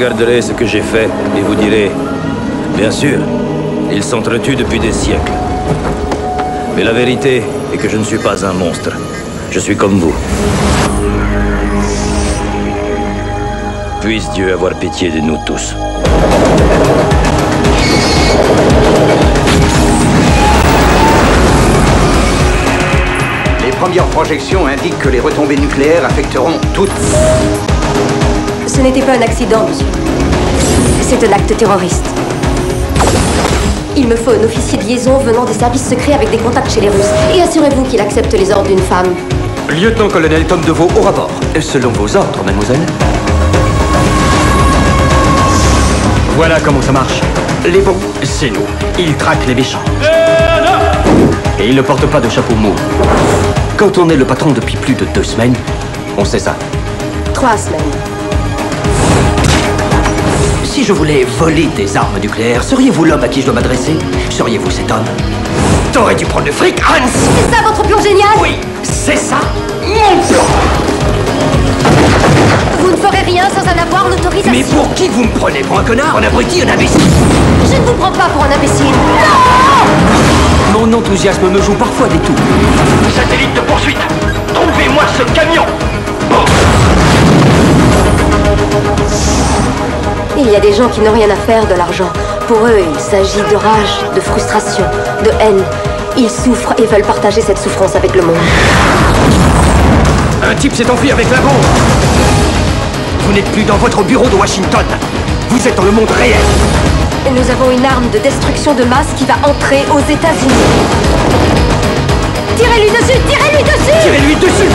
regarderez ce que j'ai fait et vous direz... Bien sûr, ils s'entretuent depuis des siècles. Mais la vérité est que je ne suis pas un monstre. Je suis comme vous. Puisse Dieu avoir pitié de nous tous. Les premières projections indiquent que les retombées nucléaires affecteront toutes. Ce n'était pas un accident, monsieur. C'est un acte terroriste. Il me faut un officier de liaison venant des services secrets avec des contacts chez les Russes. Et assurez-vous qu'il accepte les ordres d'une femme. Lieutenant-colonel Tom Deveau au rapport. Selon vos ordres, mademoiselle. Voilà comment ça marche. Les bons, c'est nous. Ils traquent les méchants. Et ils ne portent pas de chapeau mou. Quand on est le patron depuis plus de 2 semaines, on sait ça. 3 semaines. Si je voulais voler des armes nucléaires, seriez-vous l'homme à qui je dois m'adresser? Seriez-vous cet homme? T'aurais dû prendre le fric, Hans! C'est ça votre plan génial? Oui, c'est ça, mon plan! Vous ne ferez rien sans en avoir l'autorisation. Mais pour qui vous me prenez? Pour un connard? Un abruti? Un imbécile? Je ne vous prends pas pour un imbécile. Non! Mon enthousiasme me joue parfois des tours. Satellite de poursuite! Trouvez-moi ce camion! Bon. Il y a des gens qui n'ont rien à faire de l'argent. Pour eux, il s'agit de rage, de frustration, de haine. Ils souffrent et veulent partager cette souffrance avec le monde. Un type s'est enfui avec la bombe. Vous n'êtes plus dans votre bureau de Washington. Vous êtes dans le monde réel. Et nous avons une arme de destruction de masse qui va entrer aux États-Unis. Tirez-lui dessus! Tirez-lui dessus! Tirez-lui dessus!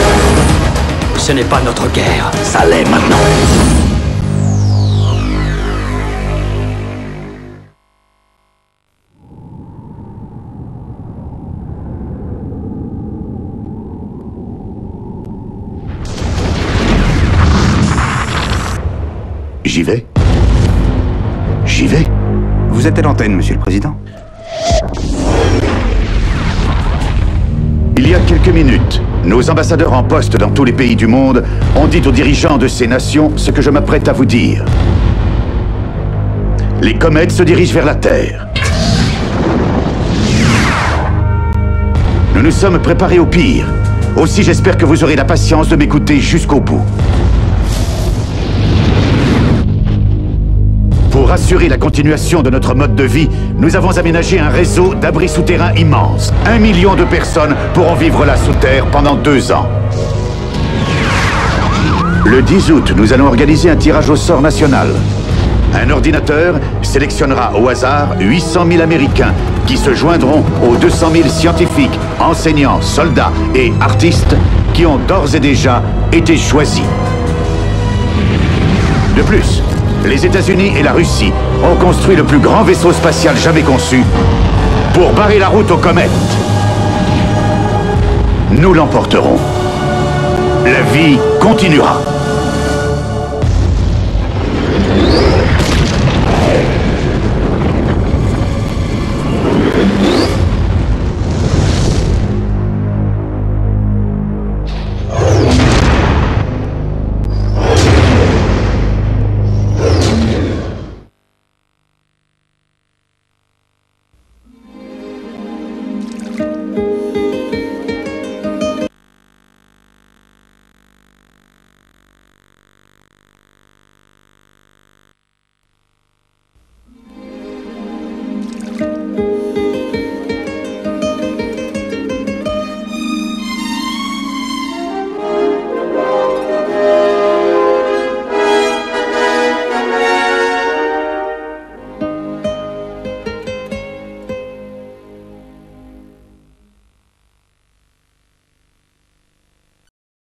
Ce n'est pas notre guerre. Ça l'est maintenant. J'y vais. J'y vais. Vous êtes à l'antenne, Monsieur le Président. Il y a quelques minutes, nos ambassadeurs en poste dans tous les pays du monde ont dit aux dirigeants de ces nations ce que je m'apprête à vous dire. Les comètes se dirigent vers la Terre. Nous nous sommes préparés au pire. Aussi, j'espère que vous aurez la patience de m'écouter jusqu'au bout. Pour assurer la continuation de notre mode de vie, nous avons aménagé un réseau d'abris souterrains immense. 1 million de personnes pourront vivre là sous terre pendant 2 ans. Le 10 août, nous allons organiser un tirage au sort national. Un ordinateur sélectionnera au hasard 800 000 Américains qui se joindront aux 200 000 scientifiques, enseignants, soldats et artistes qui ont d'ores et déjà été choisis. De plus, les États-Unis et la Russie ont construit le plus grand vaisseau spatial jamais conçu pour barrer la route aux comètes. Nous l'emporterons. La vie continuera.